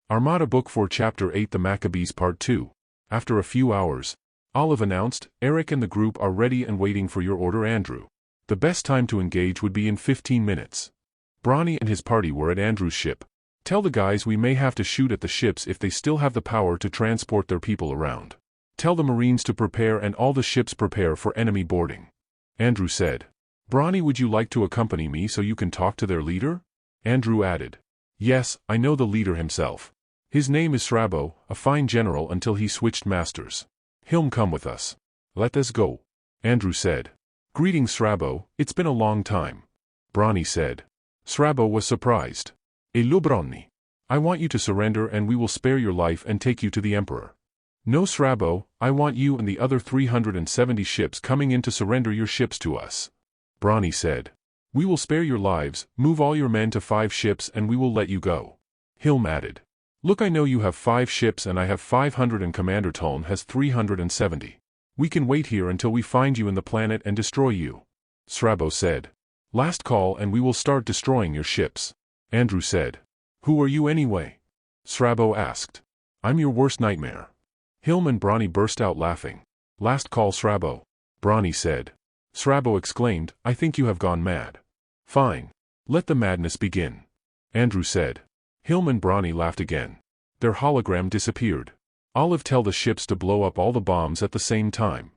Armada Book 4 Chapter 8 The Maqeebees Part 2. After a few hours, Olive announced, Eric and the group are ready and waiting for your order, Andrew. The best time to engage would be in 15 minutes. Bronny and his party were at Andrew's ship. Tell the guys we may have to shoot at the ships if they still have the power to transport their people around. Tell the Marines to prepare and all the ships prepare for enemy boarding. Andrew said. Bronny, would you like to accompany me so you can talk to their leader? Andrew added. Yes, I know the leader himself. His name is Srabo, a fine general until he switched masters. He'll come with us. Let us go. Andrew said. Greetings, Srabo, it's been a long time. Bronny said. Srabo was surprised. Bronny. I want you to surrender and we will spare your life and take you to the Emperor. No, Srabo, I want you and the other 370 ships coming in to surrender your ships to us. Bronny said. We will spare your lives, move all your men to 5 ships and we will let you go. Hilm added. Look, I know you have 5 ships and I have 500 and Commander Toln has 370. We can wait here until we find you in the planet and destroy you. Srabo said. Last call and we will start destroying your ships. Andrew said. Who are you anyway? Srabo asked. I'm your worst nightmare. Hilm and Bronny burst out laughing. Last call, Srabo. Bronny said. Srabo exclaimed, I think you have gone mad. Fine. Let the madness begin. Andrew said. Hilm and Bronny laughed again. Their hologram disappeared. Olive, tell the ships to blow up all the bombs at the same time.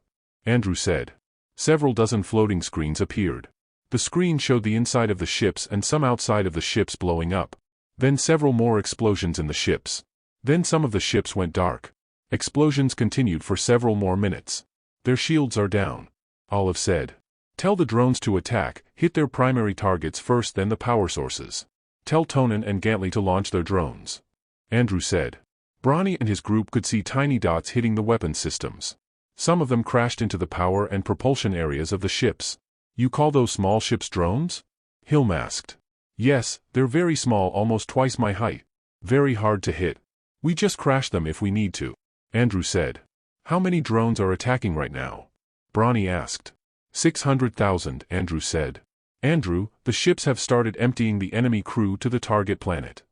Andrew said. Several dozen floating screens appeared. The screen showed the inside of the ships and some outside of the ships blowing up. Then several more explosions in the ships. Then some of the ships went dark. Explosions continued for several more minutes. Their shields are down. Olive said. Tell the drones to attack, hit their primary targets first, then the power sources. Tell Tonin and Gantley to launch their drones. Andrew said. Bronny and his group could see tiny dots hitting the weapon systems. Some of them crashed into the power and propulsion areas of the ships. You call those small ships drones? Hilm asked. Yes, they're very small, almost twice my height. Very hard to hit. We just crash them if we need to. Andrew said. How many drones are attacking right now? Bronny asked. 600,000, Andrew said. Andrew, the ships have started emptying the enemy crew to the target planet.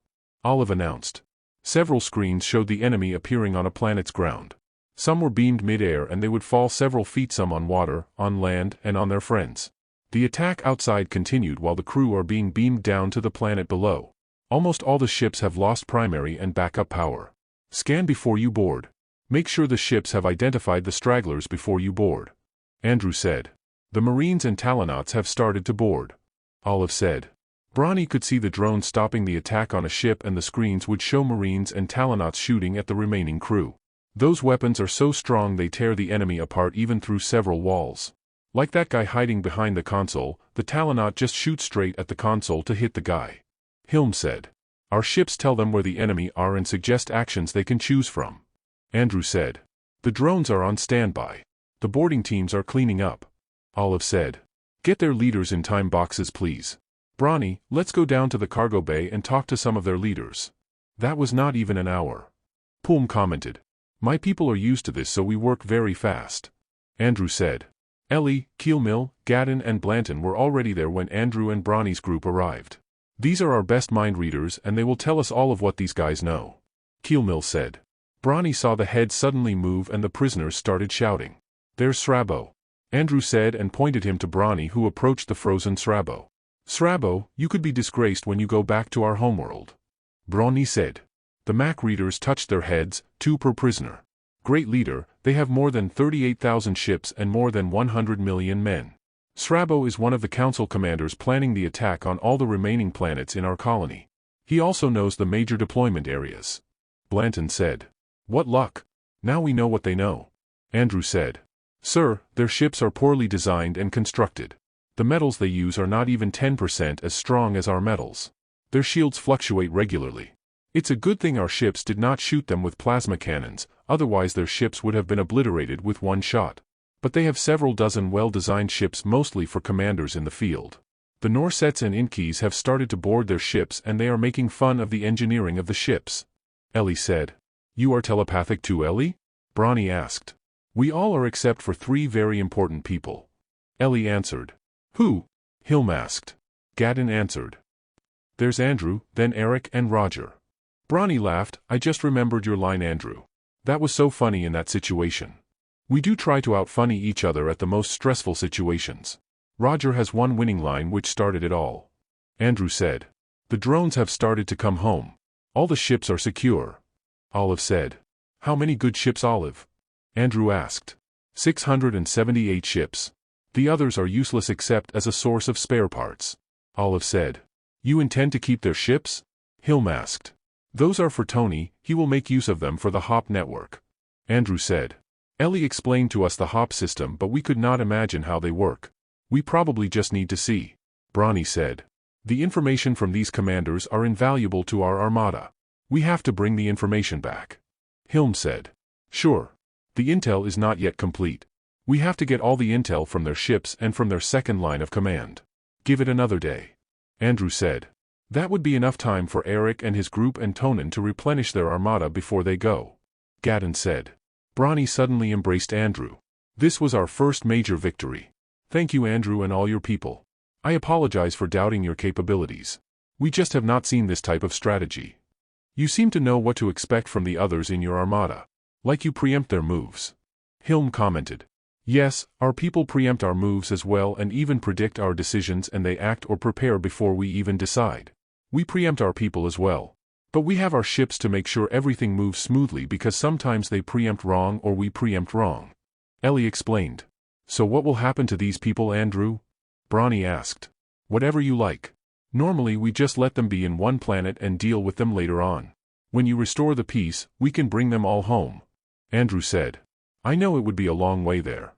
Olive announced. Several screens showed the enemy appearing on a planet's ground. Some were beamed mid-air and they would fall several feet, some on water, on land, and on their friends. The attack outside continued while the crew are being beamed down to the planet below. Almost all the ships have lost primary and backup power. Scan before you board. Make sure the ships have identified the stragglers before you board. Andrew said. The Marines and Talonauts have started to board. Olive said. Bronny could see the drones stopping the attack on a ship and the screens would show Marines and Talonauts shooting at the remaining crew. Those weapons are so strong they tear the enemy apart even through several walls. Like that guy hiding behind the console, the Talonnaut just shoots straight at the console to hit the guy. Hilm said. Our ships tell them where the enemy are and suggest actions they can choose from. Andrew said. The drones are on standby. The boarding teams are cleaning up. Olive said. Get their leaders in time boxes, please. Bronny, let's go down to the cargo bay and talk to some of their leaders. That was not even an hour. Pulm commented. My people are used to this, so we work very fast. Andrew said. Ellie, Keelmill, Gadden and Blanton were already there when Andrew and Bronny's group arrived. These are our best mind readers and they will tell us all of what these guys know. Keelmill said. Bronny saw the head suddenly move and the prisoners started shouting. There's Srabo. Andrew said and pointed him to Bronny, who approached the frozen Srabo. Srabo, you could be disgraced when you go back to our homeworld. Bronny said. The Mac readers touched their heads, 2 per prisoner. Great leader, they have more than 38,000 ships and more than 100 million men. Srabo is one of the council commanders planning the attack on all the remaining planets in our colony. He also knows the major deployment areas. Blanton said. What luck. Now we know what they know. Andrew said. Sir, their ships are poorly designed and constructed. The metals they use are not even 10% as strong as our metals. Their shields fluctuate regularly. It's a good thing our ships did not shoot them with plasma cannons, otherwise their ships would have been obliterated with one shot. But they have several dozen well-designed ships, mostly for commanders in the field. The Norsets and Inkees have started to board their ships and they are making fun of the engineering of the ships. Ellie said. You are telepathic too, Ellie? Bronny asked. We all are except for 3 very important people. Ellie answered. Who? Hilm asked. Gadden answered. There's Andrew, then Eric and Roger. Bronny laughed. I just remembered your line, Andrew. That was so funny in that situation. We do try to out-funny each other at the most stressful situations. Roger has one winning line which started it all. Andrew said. The drones have started to come home. All the ships are secure. Olive said. How many good ships, Olive? Andrew asked. 678 ships. The others are useless except as a source of spare parts. Olive said. You intend to keep their ships? Hilm asked. Those are for Tony, he will make use of them for the HOP network. Andrew said. Ellie explained to us the HOP system, but we could not imagine how they work. We probably just need to see. Bronny said. The information from these commanders are invaluable to our Armada. We have to bring the information back. Hilm said. Sure. The intel is not yet complete. We have to get all the intel from their ships and from their second line of command. Give it another day. Andrew said. That would be enough time for Eric and his group and Tonin to replenish their Armada before they go. Gadden said. Bronny suddenly embraced Andrew. This was our first major victory. Thank you, Andrew, and all your people. I apologize for doubting your capabilities. We just have not seen this type of strategy. You seem to know what to expect from the others in your Armada. Like you preempt their moves. Hilm commented. Yes, our people preempt our moves as well and even predict our decisions, and they act or prepare before we even decide. We preempt our people as well. But we have our ships to make sure everything moves smoothly because sometimes they preempt wrong or we preempt wrong. Ellie explained. So what will happen to these people, Andrew? Bronny asked. Whatever you like. Normally we just let them be in one planet and deal with them later on. When you restore the peace, we can bring them all home. Andrew said. I know it would be a long way there.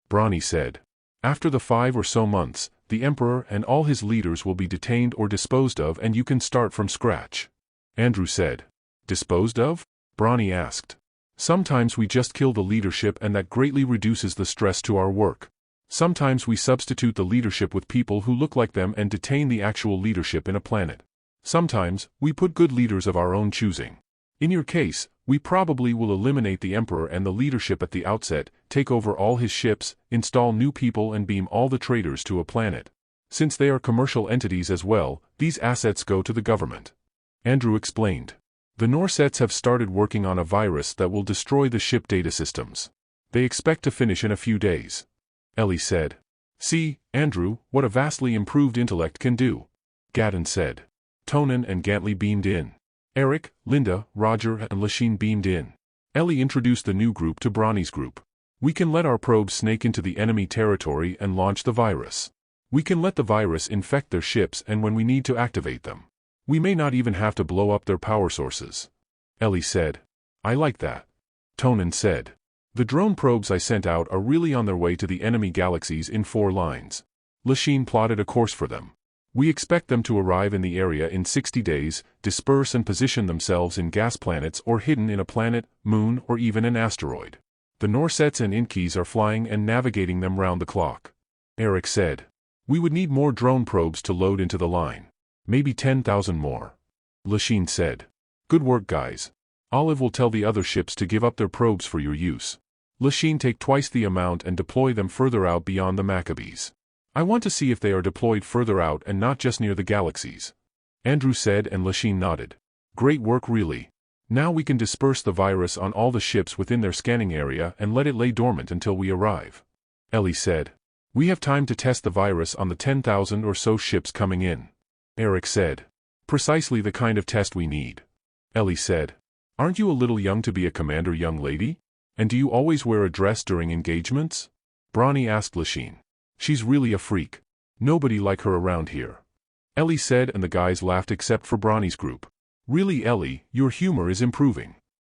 Bronny said. After the 5 or so months, the Emperor and all his leaders will be detained or disposed of and you can start from scratch. Andrew said. Disposed of? Bronny asked. Sometimes we just kill the leadership and that greatly reduces the stress to our work. Sometimes we substitute the leadership with people who look like them and detain the actual leadership in a planet. Sometimes, we put good leaders of our own choosing. In your case, we probably will eliminate the Emperor and the leadership at the outset, take over all his ships, install new people and beam all the traders to a planet. Since they are commercial entities as well, these assets go to the government. Andrew explained. The Norsets have started working on a virus that will destroy the ship data systems. They expect to finish in a few days. Ellie said. See, Andrew, what a vastly improved intellect can do. Gadden said. Tonin and Gantley beamed in. Eric, Linda, Roger and Lachine beamed in. Ellie introduced the new group to Bronny's group. We can let our probes snake into the enemy territory and launch the virus. We can let the virus infect their ships and when we need to activate them. We may not even have to blow up their power sources. Ellie said. I like that. Tonin said. The drone probes I sent out are really on their way to the enemy galaxies in 4 lines. Lachine plotted a course for them. We expect them to arrive in the area in 60 days, disperse and position themselves in gas planets or hidden in a planet, moon or even an asteroid. The Norsets and Inkeys are flying and navigating them round the clock. Eric said. We would need more drone probes to load into the line. Maybe 10,000 more. Lachine said. Good work, guys. Olive will tell the other ships to give up their probes for your use. Lachine, take twice the amount and deploy them further out beyond the Maqeebees. I want to see if they are deployed further out and not just near the galaxies. Andrew said and Lachine nodded. Great work, really. Now we can disperse the virus on all the ships within their scanning area and let it lay dormant until we arrive. Ellie said. We have time to test the virus on the 10,000 or so ships coming in. Eric said. Precisely the kind of test we need. Ellie said. Aren't you a little young to be a commander, young lady? And do you always wear a dress during engagements? Bronny asked Lachine. She's really a freak. Nobody like her around here. Ellie said and the guys laughed except for Bronny's group. Really, Ellie, your humor is improving.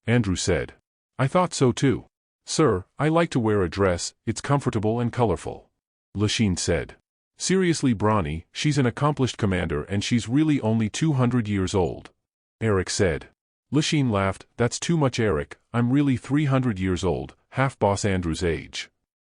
Andrew said. I thought so too. Sir, I like to wear a dress, it's comfortable and colorful. Lachine said. Seriously, Bronny, she's an accomplished commander and she's really only 200 years old. Eric said. Lachine laughed. That's too much, Eric, I'm really 300 years old, half Boss Andrew's age.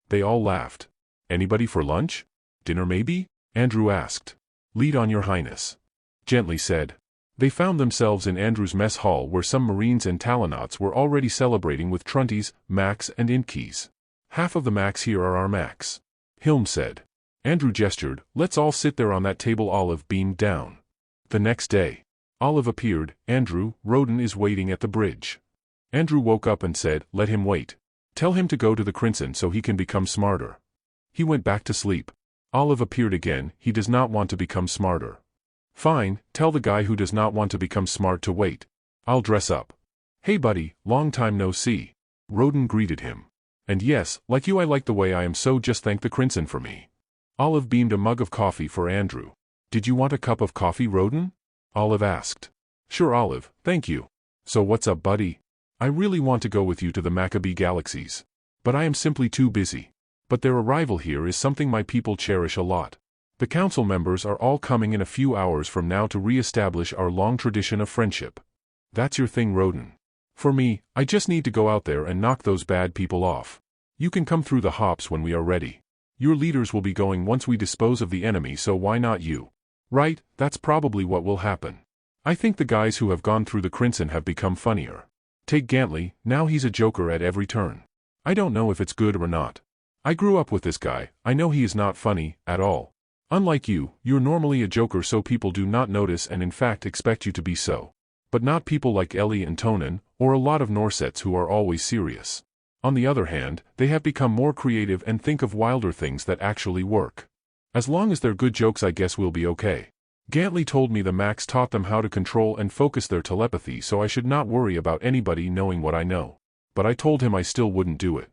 They all laughed. Anybody for lunch? Dinner maybe? Andrew asked. Lead on, Your Highness. Gently said. They found themselves in Andrew's mess hall where some Marines and Talonauts were already celebrating with Trunties, Macs and Inkeys. Half of the Macs here are our Macs. Hilm said. Andrew gestured. Let's all sit there on that table. Olive beamed down. The next day. Olive appeared. Andrew, Roden is waiting at the bridge. Andrew woke up and said, let him wait. Tell him to go to the Crimson so he can become smarter. He went back to sleep. Olive appeared again. He does not want to become smarter. Fine, tell the guy who does not want to become smart to wait. I'll dress up. Hey buddy, long time no see. Roden greeted him. And yes, like you I like the way I am, so just thank the Crimson for me. Olive beamed a mug of coffee for Andrew. Did you want a cup of coffee, Roden? Olive asked. Sure Olive, thank you. So what's up buddy? I really want to go with you to the Maqeebee galaxies. But I am simply too busy. But their arrival here is something my people cherish a lot. The council members are all coming in a few hours from now to re-establish our long tradition of friendship. That's your thing, Roden. For me, I just need to go out there and knock those bad people off. You can come through the hops when we are ready. Your leaders will be going once we dispose of the enemy, so why not you? Right, that's probably what will happen. I think the guys who have gone through the Crimson have become funnier. Take Gantley, now he's a joker at every turn. I don't know if it's good or not. I grew up with this guy, I know he is not funny, at all. Unlike you, you're normally a joker so people do not notice and in fact expect you to be so. But not people like Ellie and Tonin, or a lot of Norsets who are always serious. On the other hand, they have become more creative and think of wilder things that actually work. As long as they're good jokes I guess we'll be okay. Gantley told me the Max taught them how to control and focus their telepathy so I should not worry about anybody knowing what I know. But I told him I still wouldn't do it.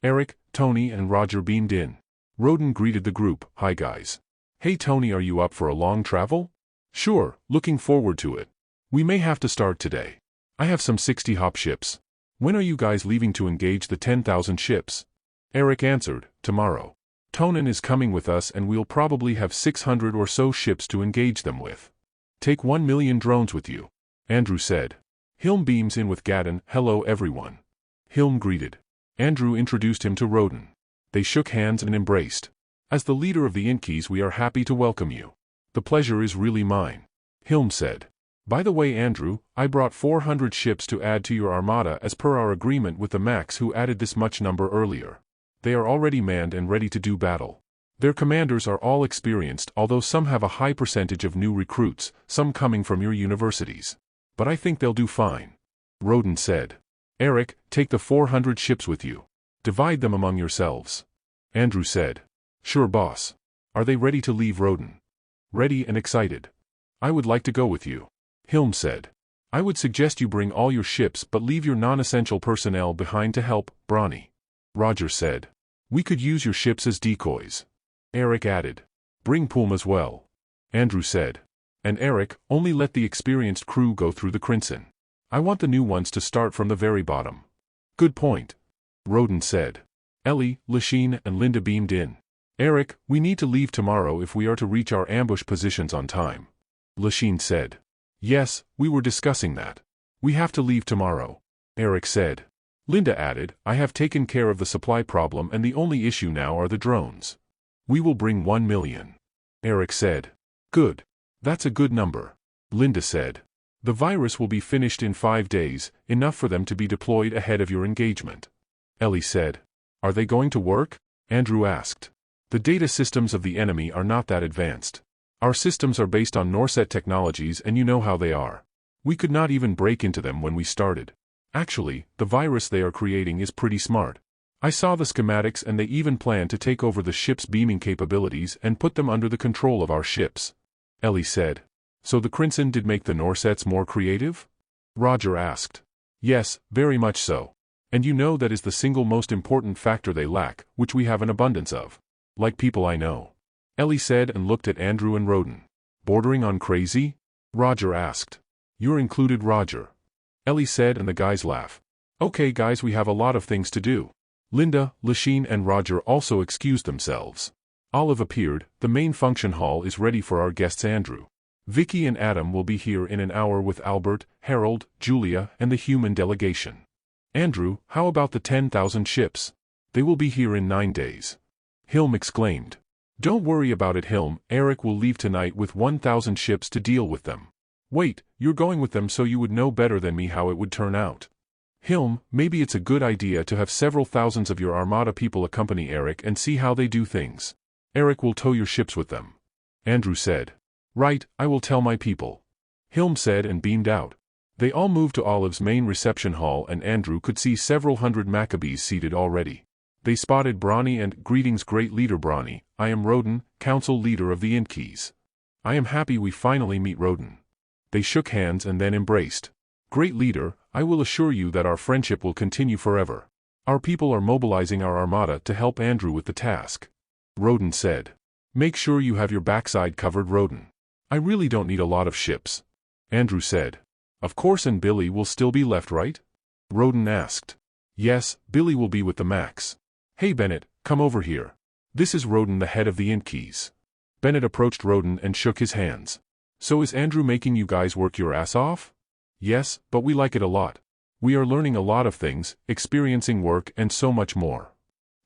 Eric, Tony and Roger beamed in. Roden greeted the group. Hi guys. Hey Tony, are you up for a long travel? Sure, looking forward to it. We may have to start today. I have some 60 hop ships. When are you guys leaving to engage the 10,000 ships? Eric answered, tomorrow. Tonin is coming with us and we'll probably have 600 or so ships to engage them with. Take 1 million drones with you. Andrew said. Hilm beams in with Gadden. Hello everyone. Hilm greeted. Andrew introduced him to Roden. They shook hands and embraced. As the leader of the Inkies we are happy to welcome you. The pleasure is really mine. Hilm said. By the way Andrew, I brought 400 ships to add to your armada as per our agreement with the Max who added this much number earlier. They are already manned and ready to do battle. Their commanders are all experienced although some have a high percentage of new recruits, some coming from your universities. But I think they'll do fine. Roden said. Eric, take the 400 ships with you. Divide them among yourselves. Andrew said. Sure boss. Are they ready to leave Roden? Ready and excited. I would like to go with you. Hilm said. I would suggest you bring all your ships but leave your non-essential personnel behind to help, Brawny. Roger said. We could use your ships as decoys. Eric added. Bring Pulm as well. Andrew said. And Eric, only let the experienced crew go through the Crimson. I want the new ones to start from the very bottom. Good point. Roden said. Ellie, Lasheen and Linda beamed in. Eric, we need to leave tomorrow if we are to reach our ambush positions on time. Lasheen said. Yes, we were discussing that. We have to leave tomorrow. Eric said. Linda added, I have taken care of the supply problem and the only issue now are the drones. We will bring 1 million. Eric said. Good. That's a good number. Linda said. The virus will be finished in 5 days, enough for them to be deployed ahead of your engagement. Ellie said. Are they going to work? Andrew asked. The data systems of the enemy are not that advanced. Our systems are based on Norset technologies and you know how they are. We could not even break into them when we started. Actually, the virus they are creating is pretty smart. I saw the schematics and they even plan to take over the ship's beaming capabilities and put them under the control of our ships. Ellie said. So the Crimson did make the Norsets more creative? Roger asked. Yes, very much so. And you know that is the single most important factor they lack, which we have an abundance of. Like people I know. Ellie said and looked at Andrew and Roden. Bordering on crazy? Roger asked. You're included, Roger. Ellie said and the guys laugh. Okay guys, we have a lot of things to do. Linda, Lasheen and Roger also excused themselves. Olive appeared. The main function hall is ready for our guests. Andrew. Vicky and Adam will be here in an hour with Albert, Harold, Julia and the human delegation. Andrew, how about the 10,000 ships? They will be here in 9 days. Hilm exclaimed. Don't worry about it Hilm, Eric will leave tonight with 1,000 ships to deal with them. Wait, you're going with them so you would know better than me how it would turn out. Hilm, maybe it's a good idea to have several thousands of your Armada people accompany Eric and see how they do things. Eric will tow your ships with them. Andrew said. Right, I will tell my people. Hilm said and beamed out. They all moved to Olive's main reception hall and Andrew could see several hundred Maqeebees seated already. They spotted Brawny and, "Greetings great leader Brawny, I am Roden, council leader of the Inkees. I am happy we finally meet Roden." They shook hands and then embraced. "Great leader, I will assure you that our friendship will continue forever. Our people are mobilizing our armada to help Andrew with the task," Roden said. "Make sure you have your backside covered, Roden. I really don't need a lot of ships," Andrew said. "Of course, and Billy will still be left, right?" Roden asked. "Yes, Billy will be with the Max. Hey Bennett, come over here. This is Roden, the head of the Inkees." Bennett approached Roden and shook his hands. "So is Andrew making you guys work your ass off?" "Yes, but we like it a lot. We are learning a lot of things, experiencing work and so much more."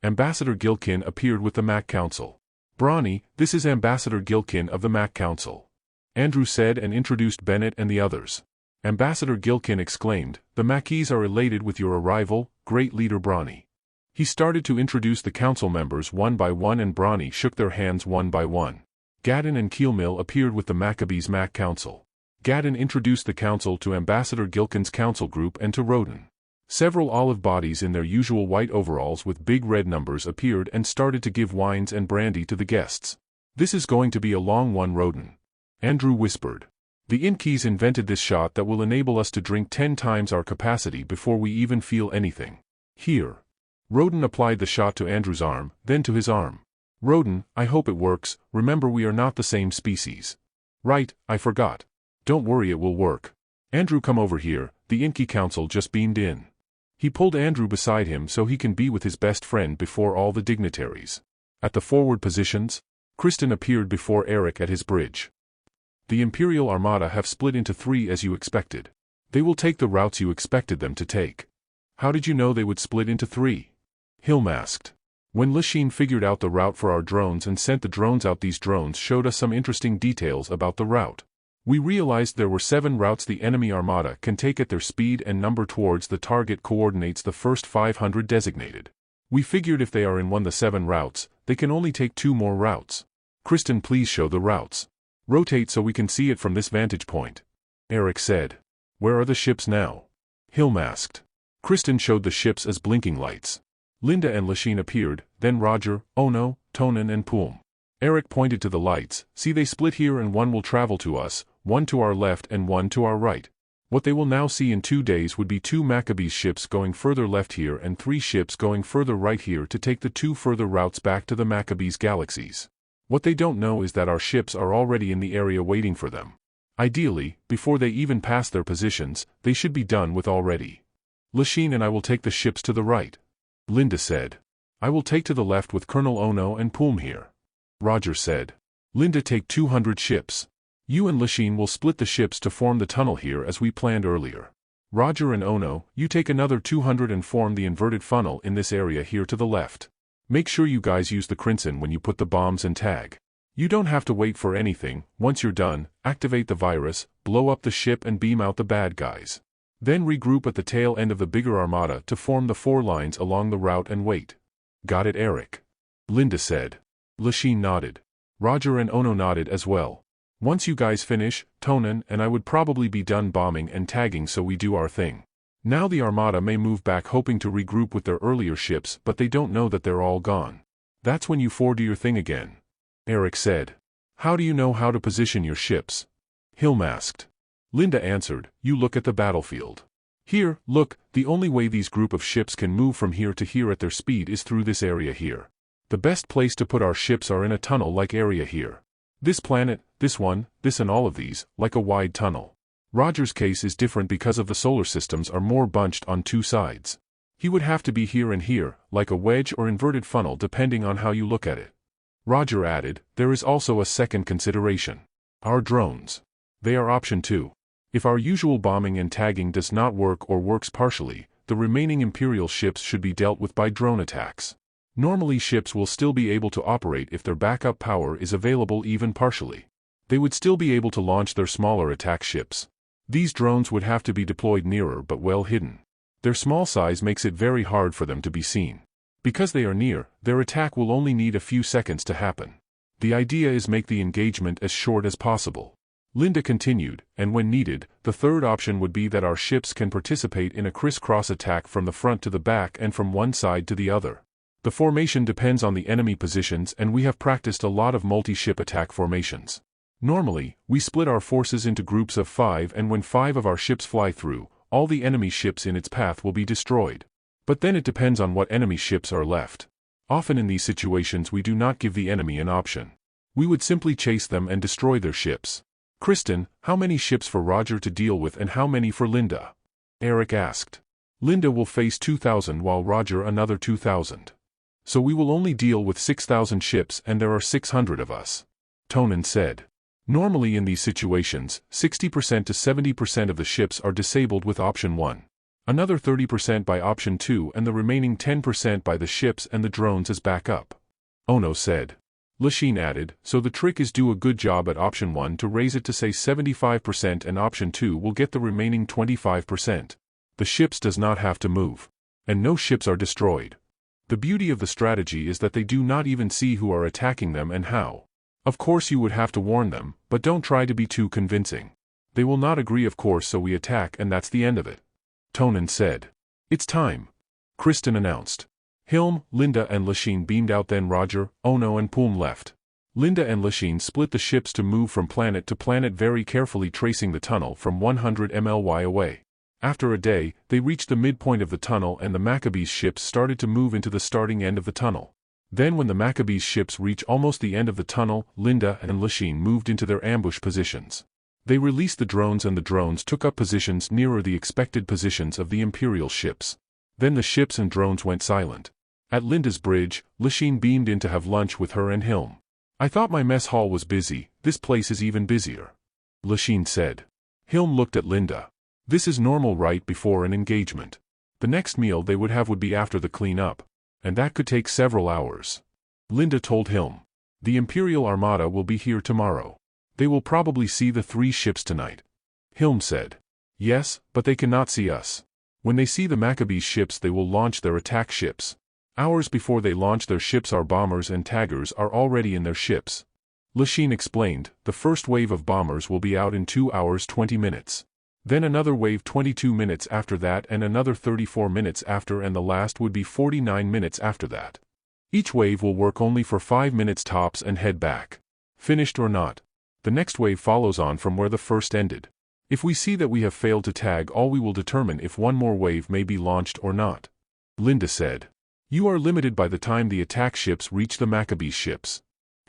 Ambassador Gilkin appeared with the Mac Council. "Brawny, this is Ambassador Gilkin of the Mac Council," Andrew said and introduced Bennett and the others. Ambassador Gilkin exclaimed, "The Maqeebees are elated with your arrival, great leader Brawny." He started to introduce the council members one by one and Brawny shook their hands one by one. Gadden and Keelmill appeared with the Maqeebees Mac Council. Gadden introduced the council to Ambassador Gilkin's council group and to Roden. Several olive bodies in their usual white overalls with big red numbers appeared and started to give wines and brandy to the guests. "This is going to be a long one, Roden," Andrew whispered. "The Inkees invented this shot that will enable us to drink 10 times our capacity before we even feel anything. Here." Roden applied the shot to Andrew's arm, then to his arm. "Roden, I hope it works. Remember we are not the same species." "Right, I forgot. Don't worry, it will work. Andrew, come over here." The Inkee Council just beamed in. He pulled Andrew beside him so he can be with his best friend before all the dignitaries. At the forward positions, Kristen appeared before Eric at his bridge. "The Imperial Armada have split into 3 as you expected. They will take the routes you expected them to take." "How did you know they would split into 3? Hilm asked. "When Lachine figured out the route for our drones and sent the drones out, these drones showed us some interesting details about the route. We realized there were 7 routes the enemy armada can take at their speed and number towards the target coordinates the first 500 designated. We figured if they are in one of the 7 routes, they can only take 2 more routes." "Kristen, please show the routes. Rotate so we can see it from this vantage point," Eric said. "Where are the ships now?" Hilm asked. Kristen showed the ships as blinking lights. Linda and Lachine appeared, then Roger, Ono, Tonen and Poom. Eric pointed to the lights. "See, they split here and one will travel to us, one to our left and one to our right. What they will now see in 2 days would be 2 Maqeebees ships going further left here and 3 ships going further right here to take the 2 further routes back to the Maqeebees galaxies. What they don't know is that our ships are already in the area waiting for them. Ideally, before they even pass their positions, they should be done with already. Lachine and I will take the ships to the right," Linda said. "I will take to the left with Colonel Ono and Poom here," Roger said. "Linda, take 200 ships. You and Lachine will split the ships to form the tunnel here as we planned earlier. Roger and Ono, you take another 200 and form the inverted funnel in this area here to the left. Make sure you guys use the Crimson when you put the bombs and tag. You don't have to wait for anything. Once you're done, activate the virus, blow up the ship and beam out the bad guys. Then regroup at the tail end of the bigger armada to form the 4 lines along the route and wait." "Got it, Eric," Linda said. Lachine nodded. Roger and Ono nodded as well. "Once you guys finish, Tonen and I would probably be done bombing and tagging, so we do our thing. Now the armada may move back hoping to regroup with their earlier ships, but they don't know that they're all gone. That's when you 4 do your thing again," Eric said. "How do you know how to position your ships?" Hilm asked. Linda answered, "You look at the battlefield. Here, look, the only way these group of ships can move from here to here at their speed is through this area here. The best place to put our ships are in a tunnel-like area here. This planet, this one, this and all of these, like a wide tunnel. Roger's case is different because of the solar systems are more bunched on 2 sides. He would have to be here and here, like a wedge or inverted funnel depending on how you look at it." Roger added, "There is also a second consideration. Our drones. They are option 2. If our usual bombing and tagging does not work or works partially, the remaining Imperial ships should be dealt with by drone attacks. Normally ships will still be able to operate if their backup power is available even partially. They would still be able to launch their smaller attack ships. These drones would have to be deployed nearer but well hidden. Their small size makes it very hard for them to be seen. Because they are near, their attack will only need a few seconds to happen. The idea is make the engagement as short as possible. Linda continued, and when needed, the third option would be that our ships can participate in a crisscross attack from the front to the back and from one side to the other. The formation depends on the enemy positions and we have practiced a lot of multi-ship attack formations. Normally, we split our forces into groups of 5 and when 5 of our ships fly through, all the enemy ships in its path will be destroyed. But then it depends on what enemy ships are left. Often in these situations we do not give the enemy an option. We would simply chase them and destroy their ships. Kristen, how many ships for Roger to deal with and how many for Linda? Eric asked. Linda will face 2,000 while Roger another 2,000. So we will only deal with 6,000 ships and there are 600 of us. Tonin said. Normally in these situations, 60% to 70% of the ships are disabled with option 1. Another 30% by option 2 and the remaining 10% by the ships and the drones as backup. Ono said. Lachine added, so the trick is do a good job at option 1 to raise it to say 75% and option 2 will get the remaining 25%. The ships does not have to move. And no ships are destroyed. The beauty of the strategy is that they do not even see who are attacking them and how. Of course you would have to warn them, but don't try to be too convincing. They will not agree of course so we attack and that's the end of it. Tonin said. It's time. Kristen announced. Hilm, Linda and Lachine beamed out then Roger, Ono and Poom left. Linda and Lachine split the ships to move from planet to planet very carefully tracing the tunnel from 100 mly away. After a day, they reached the midpoint of the tunnel and the Maqeebees ships started to move into the starting end of the tunnel. Then when the Maqeebees ships reach almost the end of the tunnel, Linda and Lachine moved into their ambush positions. They released the drones and the drones took up positions nearer the expected positions of the Imperial ships. Then the ships and drones went silent. At Linda's bridge, Lachine beamed in to have lunch with her and Hilm. I thought my mess hall was busy, this place is even busier. Lachine said. Hilm looked at Linda. This is normal right before an engagement. The next meal they would have would be after the clean-up. And that could take several hours. Linda told Hilm. The Imperial Armada will be here tomorrow. They will probably see the 3 ships tonight. Hilm said. Yes, but they cannot see us. When they see the Maqeebees ships they will launch their attack ships. Hours before they launch their ships our bombers and taggers are already in their ships. Lachine explained, the first wave of bombers will be out in 2 hours 20 minutes. Then another wave 22 minutes after that and another 34 minutes after and the last would be 49 minutes after that. Each wave will work only for 5 minutes tops and head back. Finished or not. The next wave follows on from where the first ended. If we see that we have failed to tag all we will determine if one more wave may be launched or not. Linda said. You are limited by the time the attack ships reach the Maqeebees ships.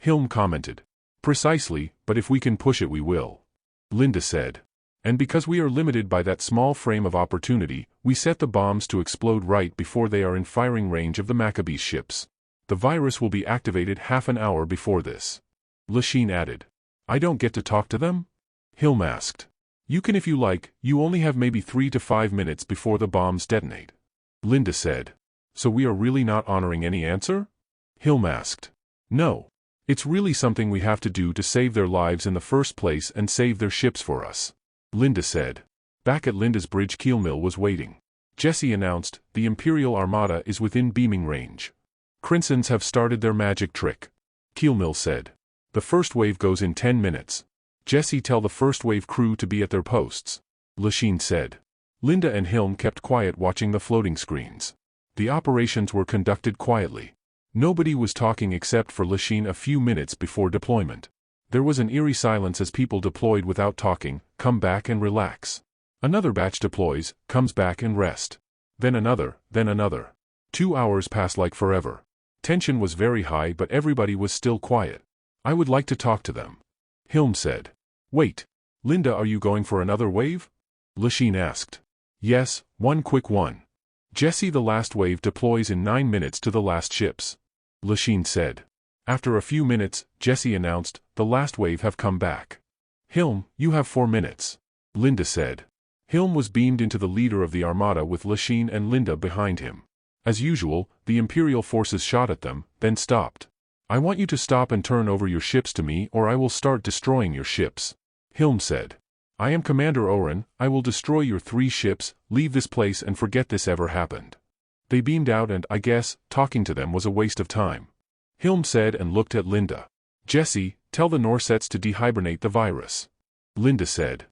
Hilm commented. Precisely, but if we can push it we will. Linda said. And because we are limited by that small frame of opportunity, we set the bombs to explode right before they are in firing range of the Maqeebees ships. The virus will be activated half an hour before this. Lachine added. I don't get to talk to them? Hilm asked. You can if you like, you only have maybe 3 to 5 minutes before the bombs detonate. Linda said. So we are really not honoring any answer? Hilm asked. No. It's really something we have to do to save their lives in the first place and save their ships for us. Linda said. Back at Linda's bridge Keelmill was waiting. Jesse announced, the Imperial Armada is within beaming range. Crinsons have started their magic trick. Keelmill said. The first wave goes in 10 minutes. Jesse tell the first wave crew to be at their posts. Lachine said. Linda and Hilm kept quiet watching the floating screens. The operations were conducted quietly. Nobody was talking except for Lachine a few minutes before deployment. There was an eerie silence as people deployed without talking, come back and relax. Another batch deploys, comes back and rest. Then another, then another. 2 hours pass like forever. Tension was very high but everybody was still quiet. I would like to talk to them. Hilm said. Wait. Linda, are you going for another wave? Lachine asked. Yes, one quick one. Jesse, the last wave deploys in 9 minutes to the last ships. Lachine said. After a few minutes, Jesse announced, the last wave have come back. Hilm, you have 4 minutes. Linda said. Hilm was beamed into the leader of the Armada with Lachine and Linda behind him. As usual, the Imperial forces shot at them, then stopped. I want you to stop and turn over your ships to me or I will start destroying your ships. Hilm said. I am Commander Oren, I will destroy your 3 ships, leave this place and forget this ever happened. They beamed out and, I guess, talking to them was a waste of time. Hilm said and looked at Linda. Jesse, tell the Norsets to dehibernate the virus. Linda said.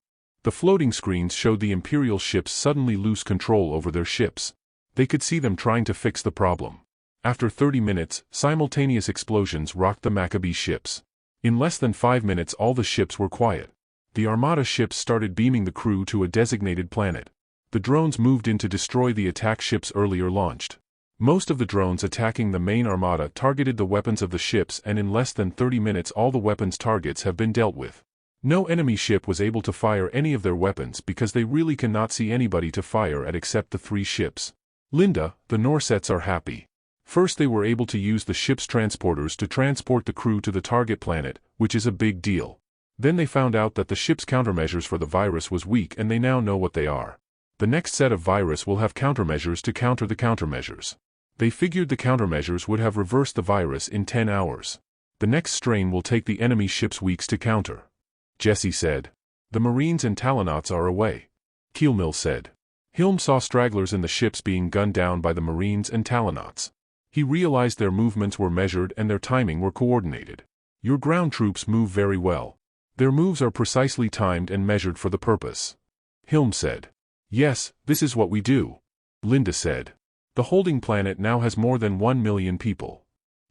The floating screens showed the Imperial ships suddenly lose control over their ships. They could see them trying to fix the problem. After 30 minutes, simultaneous explosions rocked the Maqeebees ships. In less than 5 minutes all the ships were quiet. The Armada ships started beaming the crew to a designated planet. The drones moved in to destroy the attack ships earlier launched. Most of the drones attacking the main Armada targeted the weapons of the ships, and in less than 30 minutes all the weapons targets have been dealt with. No enemy ship was able to fire any of their weapons because they really cannot see anybody to fire at except the 3 ships. Linda, the Norsets are happy. First they were able to use the ship's transporters to transport the crew to the target planet, which is a big deal. Then they found out that the ship's countermeasures for the virus was weak, and they now know what they are. The next set of virus will have countermeasures to counter the countermeasures. They figured the countermeasures would have reversed the virus in 10 hours. The next strain will take the enemy ship's weeks to counter. Jesse said. The Marines and Talonauts are away. Keelmill said. Hilm saw stragglers in the ships being gunned down by the Marines and Talonauts. He realized their movements were measured and their timing were coordinated. Your ground troops move very well. Their moves are precisely timed and measured for the purpose. Hilm said. Yes, this is what we do. Linda said. The holding planet now has more than 1 million people.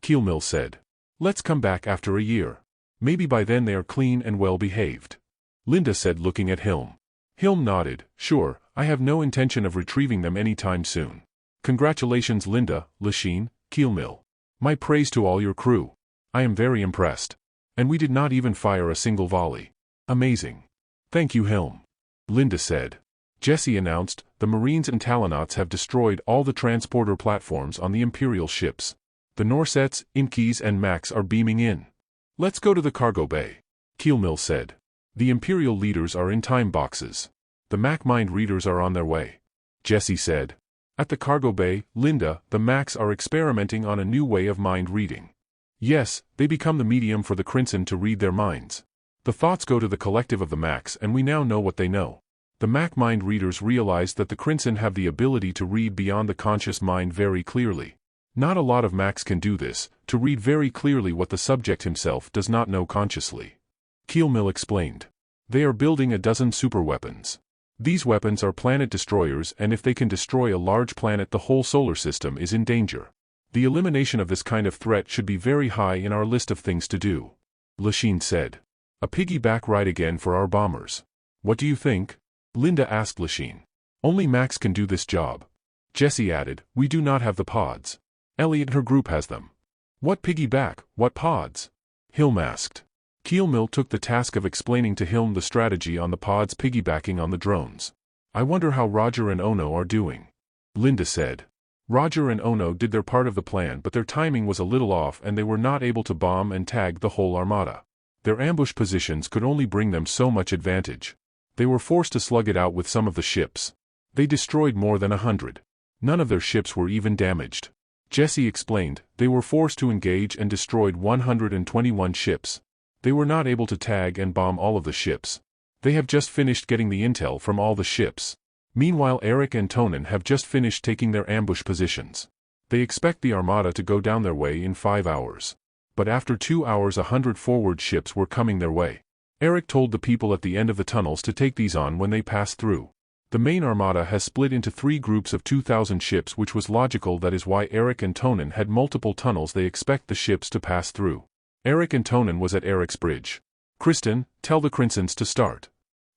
Keelmill said. Let's come back after a year. Maybe by then they are clean and well behaved. Linda said, looking at Hilm. Hilm nodded. Sure, I have no intention of retrieving them anytime soon. Congratulations Linda, Lachine, Keelmill. My praise to all your crew. I am very impressed. And we did not even fire a single volley. Amazing. Thank you Hilm. Linda said. Jesse announced, the Marines and Talonauts have destroyed all the transporter platforms on the Imperial ships. The Norsets, Inkies and Max are beaming in. Let's go to the cargo bay. Keelmill said. The Imperial leaders are in time boxes. The Mac mind readers are on their way. Jesse said. At the cargo bay, Linda, the Macs are experimenting on a new way of mind reading. Yes, they become the medium for the Crimson to read their minds. The thoughts go to the collective of the Macs, and we now know what they know. The Mac mind readers realize that the Crimson have the ability to read beyond the conscious mind very clearly. Not a lot of Macs can do this, to read very clearly what the subject himself does not know consciously. Keelmill explained. They are building a dozen superweapons. These weapons are planet destroyers, and if they can destroy a large planet, the whole solar system is in danger. The elimination of this kind of threat should be very high in our list of things to do. Lachine said. A piggyback ride again for our bombers. What do you think? Linda asked Lachine. Only Max can do this job. Jesse added, we do not have the pods. Elliot and her group has them. What piggyback, what pods? Hilm asked. Keelmill took the task of explaining to Hilm the strategy on the pods piggybacking on the drones. I wonder how Roger and Ono are doing. Linda said. Roger and Ono did their part of the plan, but their timing was a little off and they were not able to bomb and tag the whole Armada. Their ambush positions could only bring them so much advantage. They were forced to slug it out with some of the ships. They destroyed more than 100. None of their ships were even damaged. Jesse explained, they were forced to engage and destroyed 121 ships. They were not able to tag and bomb all of the ships. They have just finished getting the intel from all the ships. Meanwhile Eric and Tonin have just finished taking their ambush positions. They expect the Armada to go down their way in 5 hours. But after 2 hours 100 forward ships were coming their way. Eric told the people at the end of the tunnels to take these on when they passed through. The main Armada has split into 3 groups of 2,000 ships, which was logical. That is why Eric and Tonin had multiple tunnels they expect the ships to pass through. Eric and Tonin was at Eric's bridge. Kristen, tell the Crinsons to start.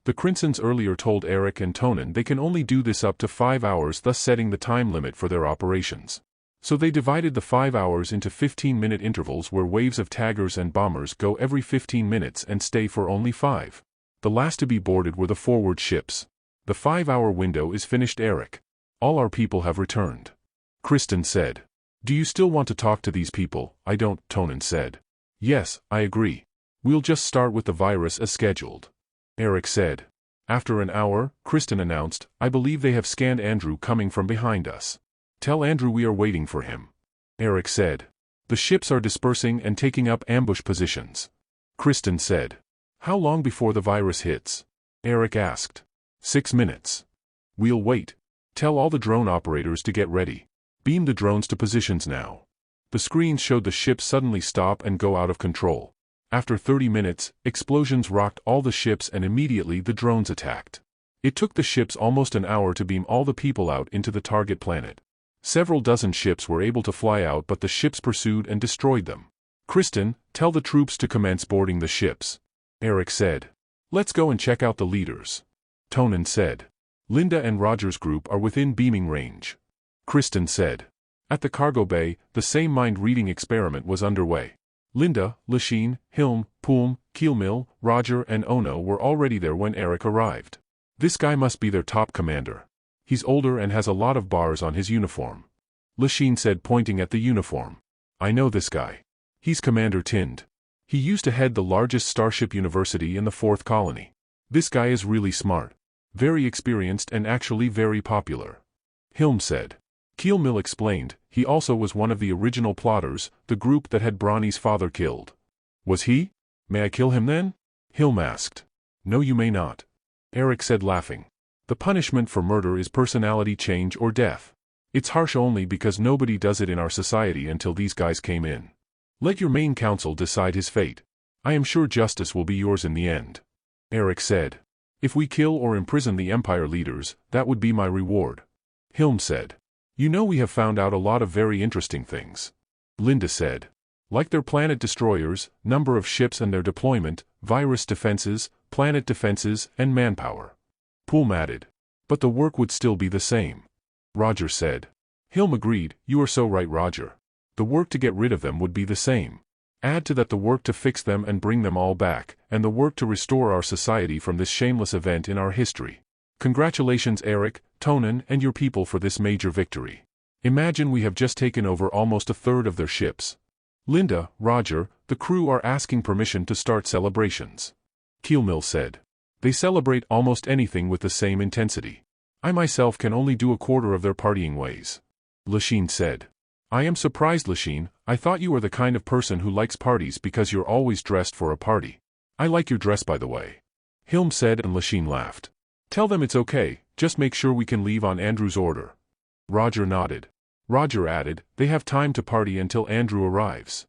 The Crinsons earlier told Eric and Tonin they can only do this up to 5 hours, thus setting the time limit for their operations. So they divided the 5 hours into 15-minute intervals where waves of taggers and bombers go every 15 minutes and stay for only 5. The last to be boarded were the forward ships. The 5-hour window is finished, Eric. All our people have returned. Kristen said. Do you still want to talk to these people? I don't, Tonin said. Yes, I agree. We'll just start with the virus as scheduled. Eric said. After an hour, Kristen announced, I believe they have scanned Andrew coming from behind us. Tell Andrew we are waiting for him. Eric said. The ships are dispersing and taking up ambush positions. Kristen said. How long before the virus hits? Eric asked. 6 minutes. We'll wait. Tell all the drone operators to get ready. Beam the drones to positions now. The screens showed the ships suddenly stop and go out of control. After 30 minutes, explosions rocked all the ships and immediately the drones attacked. It took the ships almost an hour to beam all the people out into the target planet. Several dozen ships were able to fly out, but the ships pursued and destroyed them. Kristen, tell the troops to commence boarding the ships. Eric said. Let's go and check out the leaders. Tonen said. Linda and Roger's group are within beaming range. Kristen said. At the cargo bay, the same mind-reading experiment was underway. Linda, Lachine, Hilm, Poom, Keelmill, Roger and Ono were already there when Eric arrived. This guy must be their top commander. He's older and has a lot of bars on his uniform. Lachine said, pointing at the uniform. I know this guy. He's Commander Tind. He used to head the largest starship university in the 4th colony. This guy is really smart. Very experienced and actually very popular. Hilm said. Keelmill explained, he also was one of the original plotters, the group that had Bronny's father killed. Was he? May I kill him then? Hilm asked. No, you may not. Eric said, laughing. The punishment for murder is personality change or death. It's harsh only because nobody does it in our society until these guys came in. Let your main council decide his fate. I am sure justice will be yours in the end. Eric said. If we kill or imprison the Empire leaders, that would be my reward. Hilm said. You know, we have found out a lot of very interesting things. Linda said. Like their planet destroyers, number of ships and their deployment, virus defenses, planet defenses, and manpower. Poom added. But the work would still be the same. Roger said. Hilm agreed, you are so right, Roger. The work to get rid of them would be the same. Add to that the work to fix them and bring them all back, and the work to restore our society from this shameless event in our history. Congratulations, Eric, Tonen, and your people for this major victory. Imagine we have just taken over almost a third of their ships. Linda, Roger, the crew are asking permission to start celebrations. Keelmill said. They celebrate almost anything with the same intensity. I myself can only do a quarter of their partying ways. Lachine said. I am surprised, Lachine. I thought you were the kind of person who likes parties because you're always dressed for a party. I like your dress, by the way. Hilm said, and Lachine laughed. Tell them it's okay, just make sure we can leave on Andrew's order. Roger nodded. Roger added, they have time to party until Andrew arrives.